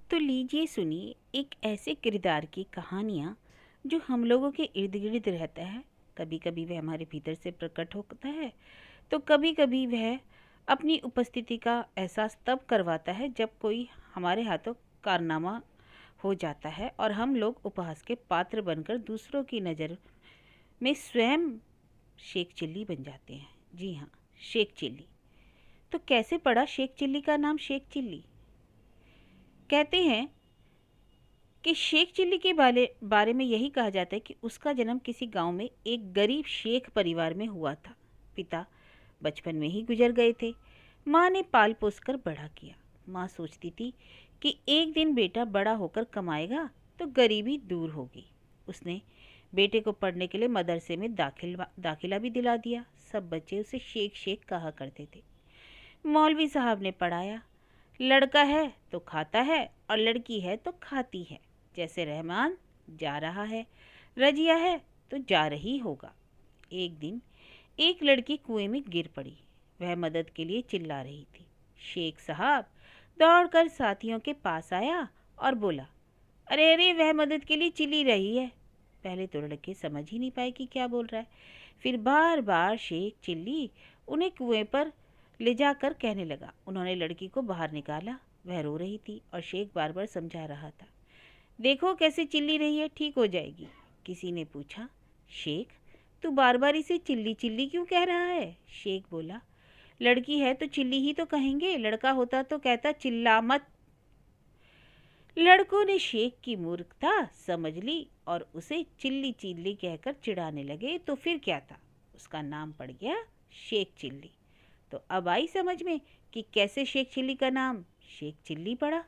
तो लीजिए सुनिए एक ऐसे किरदार की कहानियाँ जो हम लोगों के इर्द गिर्द रहता है। कभी कभी वह हमारे भीतर से प्रकट होता है, तो कभी कभी वह अपनी उपस्थिति का एहसास तब करवाता है जब कोई हमारे हाथों कारनामा हो जाता है और हम लोग उपहास के पात्र बनकर दूसरों की नज़र में स्वयं शेख चिल्ली बन जाते हैं। जी हाँ, शेख चिल्ली। तो कैसे पड़ा शेख चिल्ली का नाम शेख चिल्ली? कहते हैं कि शेख चिल्ली के बारे में यही कहा जाता है कि उसका जन्म किसी गांव में एक गरीब शेख परिवार में हुआ था। पिता बचपन में ही गुजर गए थे। माँ ने पाल पोस कर बड़ा किया। माँ सोचती थी कि एक दिन बेटा बड़ा होकर कमाएगा तो गरीबी दूर होगी। उसने बेटे को पढ़ने के लिए मदरसे में दाखिला भी दिला दिया। सब बच्चे उसे शेख शेख कहा करते थे। मौलवी साहब ने पढ़ाया, लड़का है तो खाता है और लड़की है तो खाती है। जैसे रहमान जा रहा है, रजिया है तो जा रही होगा। एक दिन एक लड़की कुएं में गिर पड़ी। वह मदद के लिए चिल्ला रही थी। शेख साहब दौड़कर साथियों के पास आया और बोला, अरे अरे वह मदद के लिए चिल्ली रही है। पहले तो लड़के समझ ही नहीं पाए कि क्या बोल रहा है। फिर बार बार शेख चिल्ली उन्हें कुएं पर ले जाकर कहने लगा। उन्होंने लड़की को बाहर निकाला। वह रो रही थी और शेख बार बार समझा रहा था, देखो कैसे चिल्ली रही है, ठीक हो जाएगी। किसी ने पूछा, शेख तू बार बार इसे चिल्ली चिल्ली क्यों कह रहा है? शेख बोला, लड़की है तो चिल्ली ही तो कहेंगे, लड़का होता तो कहता चिल्ला मत। लड़कों ने शेख की मूर्खता समझ ली और उसे चिल्ली चिल्ली कहकर चिढ़ाने लगे। तो फिर क्या था, उसका नाम पड़ गया शेख चिल्ली। तो अब आई समझ में कि कैसे शेख चिल्ली का नाम शेख चिल्ली पड़ा।